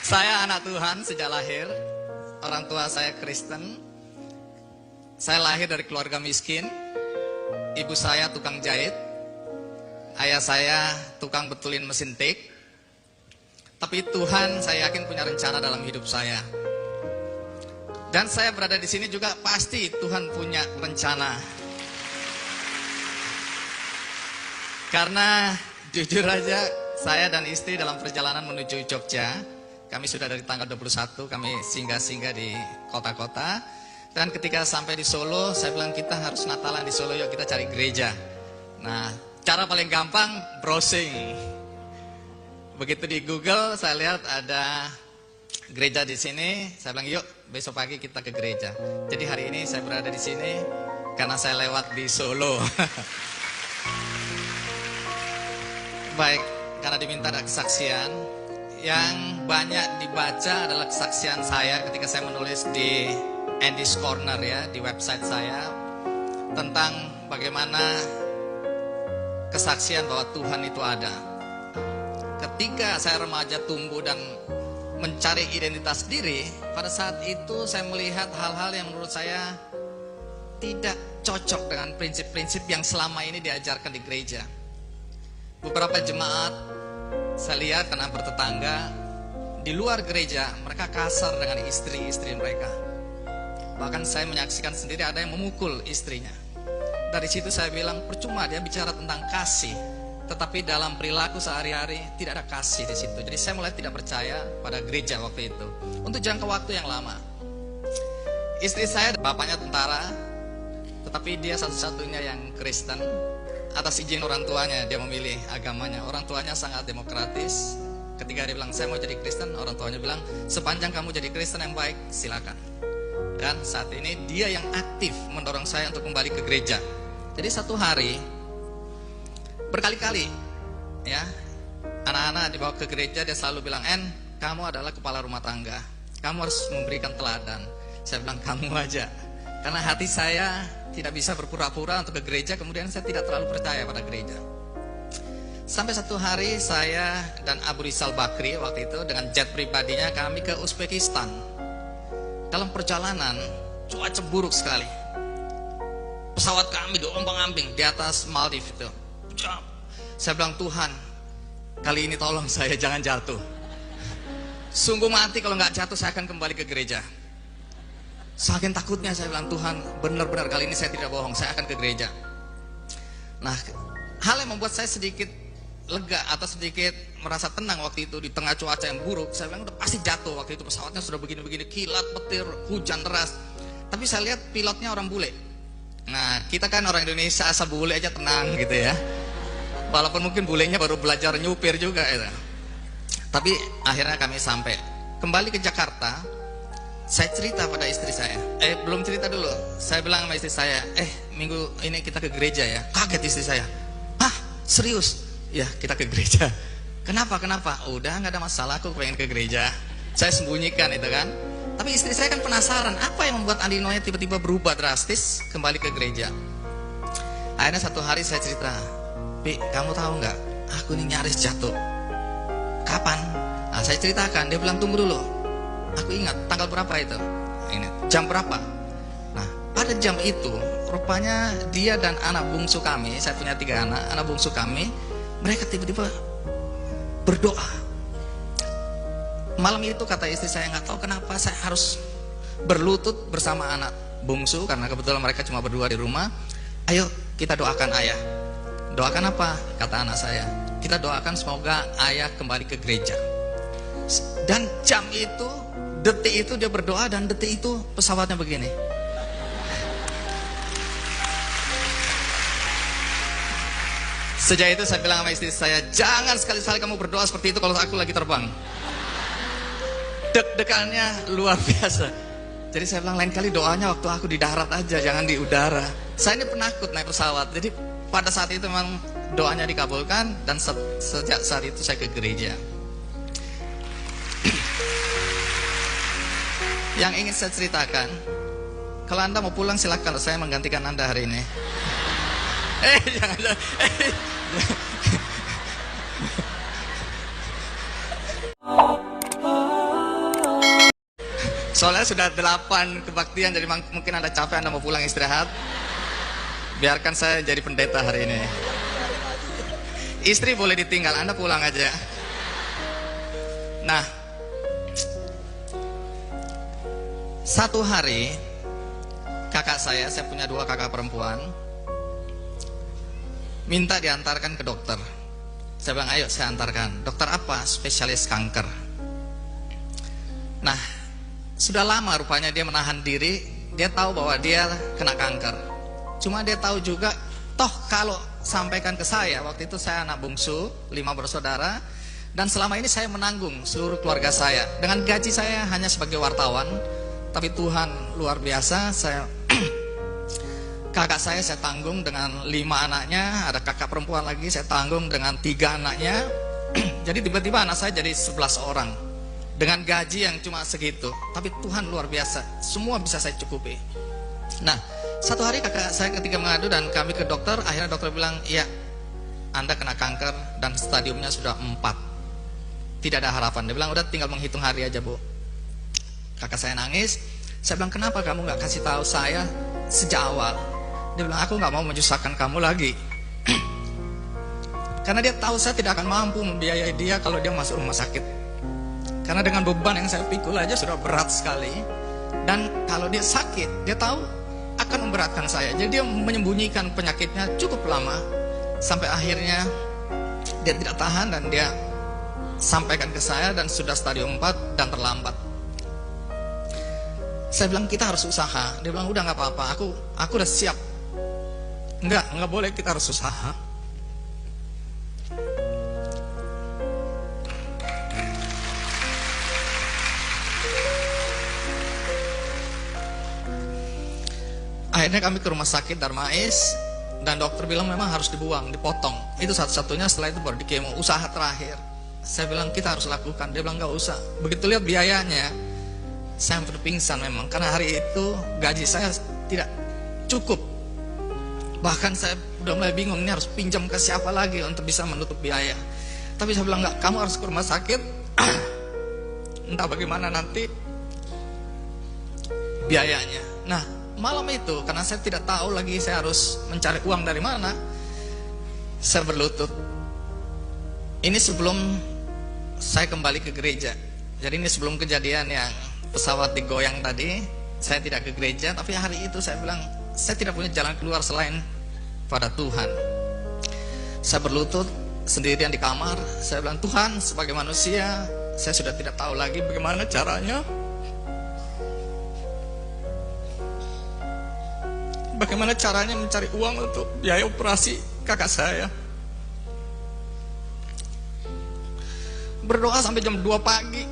Saya anak Tuhan sejak lahir. Orang tua saya Kristen. Saya lahir dari keluarga miskin. Ibu saya tukang jahit. Ayah saya tukang betulin mesin tik. Tapi Tuhan saya yakin punya rencana dalam hidup saya. Dan saya berada di sini juga pasti Tuhan punya rencana. Karena jujur aja saya dan istri dalam perjalanan menuju Jogja, kami sudah dari tanggal 21 kami singgah-singgah di kota-kota. Dan ketika sampai di Solo, saya bilang kita harus Natalan di Solo, yuk kita cari gereja. Nah, cara paling gampang browsing. Begitu di Google saya lihat ada gereja di sini, saya bilang yuk besok pagi kita ke gereja. Jadi hari ini saya berada di sini karena saya lewat di Solo. Baik, karena diminta ada kesaksian. Yang banyak dibaca adalah kesaksian saya ketika saya menulis di Andy's Corner ya, di website saya, tentang bagaimana kesaksian bahwa Tuhan itu ada. Ketika saya remaja tumbuh dan mencari identitas diri, pada saat itu saya melihat hal-hal yang menurut saya tidak cocok dengan prinsip-prinsip yang selama ini diajarkan di gereja. Beberapa jemaat saya lihat karena bertetangga di luar gereja, mereka kasar dengan istri-istri mereka. Bahkan saya menyaksikan sendiri ada yang memukul istrinya. Dari situ saya bilang percuma dia bicara tentang kasih, tetapi dalam perilaku sehari-hari tidak ada kasih di situ. Jadi saya mulai tidak percaya pada gereja waktu itu untuk jangka waktu yang lama. Istri saya bapaknya tentara, tetapi dia satu-satunya yang Kristen. Atas izin orang tuanya dia memilih agamanya. Orang tuanya sangat demokratis. Ketika dia bilang saya mau jadi Kristen, orang tuanya bilang sepanjang kamu jadi Kristen yang baik silakan. Dan saat ini dia yang aktif mendorong saya untuk kembali ke gereja. Jadi satu hari berkali-kali ya anak-anak dibawa ke gereja, dia selalu bilang, "En, kamu adalah kepala rumah tangga, kamu harus memberikan teladan." Saya bilang kamu aja, karena hati saya tidak bisa berpura-pura untuk ke gereja. Kemudian saya tidak terlalu percaya pada gereja. Sampai satu hari saya dan Abu Rizal Bakri waktu itu dengan jet pribadinya kami ke Uzbekistan. Dalam perjalanan cuaca buruk sekali. Pesawat kami diombang-ambing di atas Maldives itu. Saya bilang Tuhan, kali ini tolong saya jangan jatuh. Sungguh mati kalau nggak jatuh saya akan kembali ke gereja. Saking takutnya saya bilang Tuhan, benar-benar kali ini saya tidak bohong, saya akan ke gereja. Nah, hal yang membuat saya sedikit lega atau sedikit merasa tenang waktu itu di tengah cuaca yang buruk, saya bilang udah pasti jatuh waktu itu, pesawatnya sudah begini-begini, kilat, petir, hujan deras. Tapi saya lihat pilotnya orang bule. Nah, kita kan orang Indonesia asal bule aja tenang gitu ya. Walaupun mungkin bulenya baru belajar nyupir juga gitu. Tapi akhirnya kami sampai kembali ke Jakarta. Saya cerita pada istri saya. Belum cerita dulu. Saya bilang sama istri saya, minggu ini kita ke gereja ya. Kaget istri saya. Hah? Serius? Ya, kita ke gereja. Kenapa? Udah nggak ada masalah, aku pengen ke gereja. Saya sembunyikan itu kan. Tapi istri saya kan penasaran, apa yang membuat Andi Noya tiba-tiba berubah drastis kembali ke gereja. Akhirnya satu hari saya cerita, Pi, kamu tahu nggak? Aku ini nyaris jatuh. Kapan? Nah, saya ceritakan. Dia bilang tunggu dulu. Aku ingat tanggal berapa itu? Ini jam berapa? Nah, pada jam itu rupanya dia dan anak bungsu kami, saya punya 3 anak bungsu kami, mereka tiba-tiba berdoa. Malam itu kata istri saya, nggak tahu kenapa saya harus berlutut bersama anak bungsu karena kebetulan mereka cuma berdua di rumah. Ayo kita doakan ayah. Doakan apa? Kata anak saya. Kita doakan semoga ayah kembali ke gereja. Dan jam itu, detik itu dia berdoa dan detik itu pesawatnya begini. Sejak itu saya bilang sama istri saya, jangan sekali-sekali kamu berdoa seperti itu kalau aku lagi terbang. Deg-degannya luar biasa. Jadi saya bilang lain kali doanya waktu aku di darat aja, jangan di udara. Saya ini penakut naik pesawat. Jadi pada saat itu memang doanya dikabulkan dan sejak saat itu saya ke gereja. Yang ingin saya ceritakan, kalau Anda mau pulang silakan, saya menggantikan Anda hari ini. Jangan. Soalnya sudah 8 kebaktian, jadi mungkin Anda capek, Anda mau pulang istirahat. Biarkan saya jadi pendeta hari ini. Istri boleh ditinggal, Anda pulang aja. Nah, satu hari kakak saya punya 2 kakak perempuan, minta diantarkan ke dokter. Saya bilang, ayo saya antarkan. Dokter apa? Spesialis kanker. Nah, sudah lama rupanya dia menahan diri. Dia tahu bahwa dia kena kanker. Cuma dia tahu juga, toh kalau sampaikan ke saya, waktu itu saya anak bungsu, 5 bersaudara, dan selama ini saya menanggung seluruh keluarga saya. Dengan gaji saya hanya sebagai wartawan, tapi Tuhan luar biasa. Kakak saya tanggung dengan 5 anaknya, ada kakak perempuan lagi saya tanggung dengan 3 anaknya. Jadi tiba-tiba anak saya jadi 11 orang dengan gaji yang cuma segitu. Tapi Tuhan luar biasa, semua bisa saya cukupi. Nah, satu hari kakak saya ketika mengadu dan kami ke dokter, akhirnya dokter bilang, iya, Anda kena kanker dan stadiumnya sudah 4. Tidak ada harapan. Dia bilang, udah tinggal menghitung hari aja, Bu. Kakak saya nangis. Saya bilang, kenapa kamu gak kasih tahu saya sejak awal? Dia bilang, aku gak mau menyusahkan kamu lagi. Karena dia tahu saya tidak akan mampu membiayai dia kalau dia masuk rumah sakit. Karena dengan beban yang saya pikul aja sudah berat sekali. Dan kalau dia sakit, dia tahu akan memberatkan saya. Jadi dia menyembunyikan penyakitnya cukup lama, sampai akhirnya dia tidak tahan dan dia sampaikan ke saya dan sudah stadium 4 dan terlambat. Saya bilang, kita harus usaha. Dia bilang, udah gak apa-apa, aku udah siap. Enggak boleh, kita harus usaha. Akhirnya kami ke rumah sakit Darmais, dan dokter bilang memang harus dibuang, dipotong. Itu satu-satunya, setelah itu baru dikemo, usaha terakhir. Saya bilang, kita harus lakukan. Dia bilang, gak usah. Begitu lihat biayanya, saya hampir pingsan memang. Karena hari itu gaji saya tidak cukup. Bahkan saya udah mulai bingung, ini harus pinjam ke siapa lagi untuk bisa menutup biaya. Tapi saya bilang, enggak, kamu harus ke rumah sakit. Entah bagaimana nanti biayanya. Nah, malam itu, karena saya tidak tahu lagi saya harus mencari uang dari mana, saya berlutut. Ini sebelum saya kembali ke gereja. Jadi ini sebelum kejadian yang pesawat digoyang tadi, saya tidak ke gereja. Tapi hari itu saya bilang, saya tidak punya jalan keluar selain pada Tuhan. Saya berlutut sendirian di kamar. Saya bilang, Tuhan, sebagai manusia, saya sudah tidak tahu lagi bagaimana caranya. Bagaimana caranya mencari uang untuk biaya operasi kakak saya. Berdoa sampai jam 2 pagi.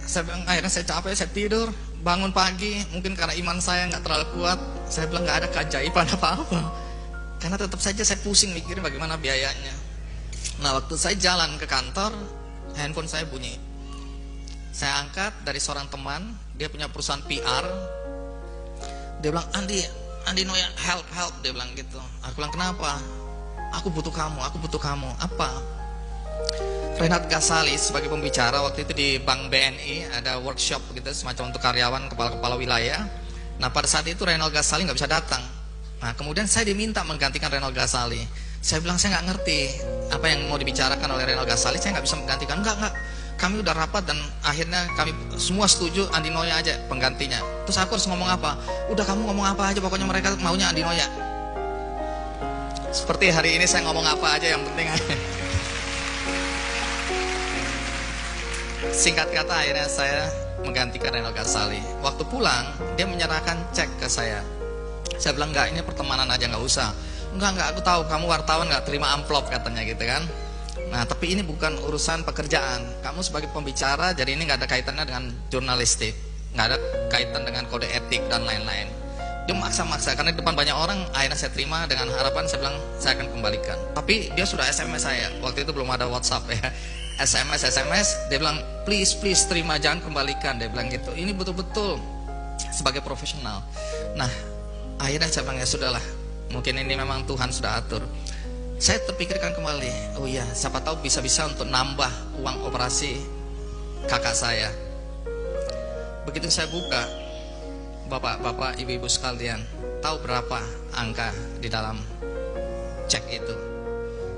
Saya bilang, akhirnya saya capek, saya tidur. Bangun pagi, mungkin karena iman saya nggak terlalu kuat. Saya bilang, nggak ada keajaiban apa-apa. Karena tetap saja saya pusing mikirin bagaimana biayanya. Nah, waktu saya jalan ke kantor, handphone saya bunyi. Saya angkat dari seorang teman, dia punya perusahaan PR. Dia bilang, Andi Noya, help, dia bilang gitu. Aku bilang, kenapa? Aku butuh kamu. Apa? Renat Gasali sebagai pembicara waktu itu di Bank BNI, ada workshop gitu, semacam untuk karyawan, kepala-kepala wilayah. Nah, pada saat itu Renal Gasali nggak bisa datang. Nah, kemudian saya diminta menggantikan Renal Gasali. Saya bilang, saya nggak ngerti apa yang mau dibicarakan oleh Renal Gasali, saya nggak bisa menggantikan. Enggak, kami udah rapat dan akhirnya kami semua setuju Andi Noya aja penggantinya. Terus aku harus ngomong apa? Udah, kamu ngomong apa aja, pokoknya mereka maunya Andi Noya. Seperti hari ini saya ngomong apa aja yang penting. Singkat kata, akhirnya saya menggantikan Renal Gasali. Waktu pulang, dia menyerahkan cek ke saya. Saya bilang, enggak, ini pertemanan aja, nggak usah. Enggak, aku tahu kamu wartawan nggak terima amplop katanya gitu kan. Nah, tapi ini bukan urusan pekerjaan. Kamu sebagai pembicara, jadi ini nggak ada kaitannya dengan jurnalistik, nggak ada kaitan dengan kode etik dan lain-lain. Dia maksa-maksa, karena di depan banyak orang. Akhirnya saya terima dengan harapan, saya bilang, saya akan kembalikan. Tapi dia sudah SMS saya, waktu itu belum ada WhatsApp ya. SMS, dia bilang, please terima, jangan kembalikan. Dia bilang gitu, ini betul-betul sebagai profesional. Nah, akhirnya saya bilang, ya sudahlah, mungkin ini memang Tuhan sudah atur. Saya terpikirkan kembali, oh iya, siapa tahu bisa-bisa untuk nambah uang operasi kakak saya. Begitu saya buka, bapak-bapak, ibu-ibu sekalian, tahu berapa angka di dalam cek itu?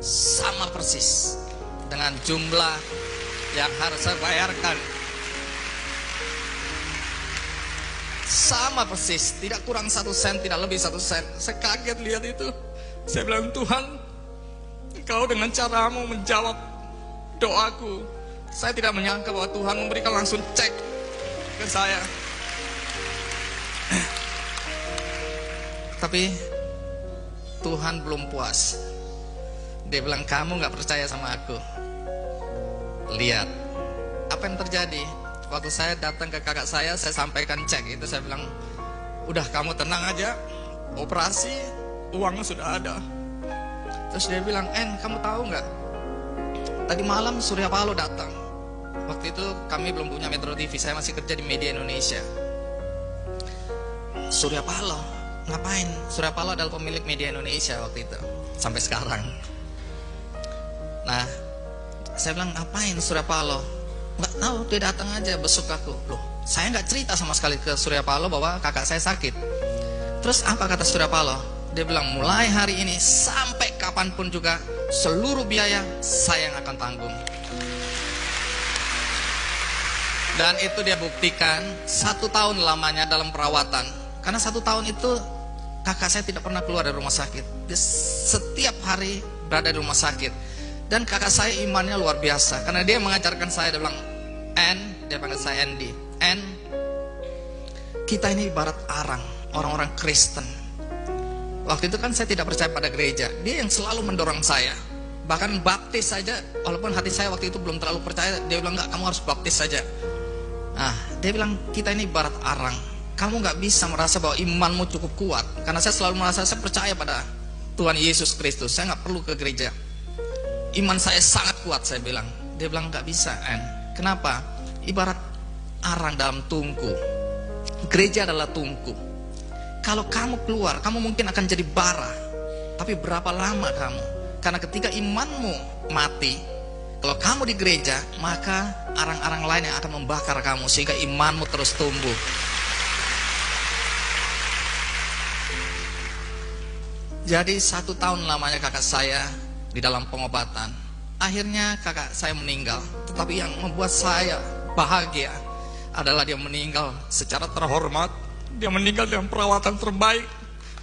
Sama persis dengan jumlah yang harus saya bayarkan. Sama persis, tidak kurang 1 sen, tidak lebih 1 sen. Saya kaget lihat itu. Saya bilang, Tuhan, Engkau dengan caramu menjawab doaku. Saya tidak menyangka bahwa Tuhan memberikan langsung cek ke saya. Tapi Tuhan belum puas. Dia bilang, kamu gak percaya sama aku. Lihat apa yang terjadi. Waktu saya datang ke kakak saya sampaikan cek itu. Saya bilang, udah kamu tenang aja, operasi, uangnya sudah ada. Terus dia bilang, kamu tahu nggak? Tadi malam Surya Paloh datang. Waktu itu kami belum punya Metro TV, saya masih kerja di Media Indonesia. Surya Paloh, ngapain? Surya Paloh adalah pemilik Media Indonesia waktu itu, sampai sekarang. Nah, saya bilang, ngapain Surya Paloh? Nggak tahu, dia datang aja besuk aku. Loh, saya nggak cerita sama sekali ke Surya Paloh bahwa kakak saya sakit. Terus apa kata Surya Paloh? Dia bilang, mulai hari ini sampai kapanpun juga seluruh biaya saya yang akan tanggung. Dan itu dia buktikan 1 tahun lamanya dalam perawatan. Karena 1 tahun itu kakak saya tidak pernah keluar dari rumah sakit. Dia setiap hari berada di rumah sakit. Dan kakak saya imannya luar biasa. Karena dia mengajarkan saya, dia bilang, dia panggil saya Andy. Kita ini ibarat arang, orang-orang Kristen. Waktu itu kan saya tidak percaya pada gereja. Dia yang selalu mendorong saya. Bahkan baptis saja, walaupun hati saya waktu itu belum terlalu percaya, dia bilang, enggak, kamu harus baptis saja. Nah, dia bilang, kita ini ibarat arang. Kamu nggak bisa merasa bahwa imanmu cukup kuat. Karena saya selalu merasa saya percaya pada Tuhan Yesus Kristus. Saya nggak perlu ke gereja. Iman saya sangat kuat, saya bilang. Dia bilang, nggak bisa, Kenapa? Ibarat arang dalam tungku. Gereja adalah tungku. Kalau kamu keluar, kamu mungkin akan jadi bara. Tapi berapa lama kamu? Karena ketika imanmu mati, kalau kamu di gereja, maka arang-arang lain yang akan membakar kamu sehingga imanmu terus tumbuh. Jadi 1 tahun lamanya kakak saya di dalam pengobatan. Akhirnya kakak saya meninggal. Tetapi yang membuat saya bahagia adalah dia meninggal secara terhormat. Dia meninggal dengan perawatan terbaik.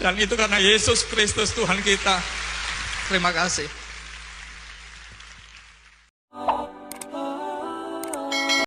Dan itu karena Yesus Kristus Tuhan kita. Terima kasih.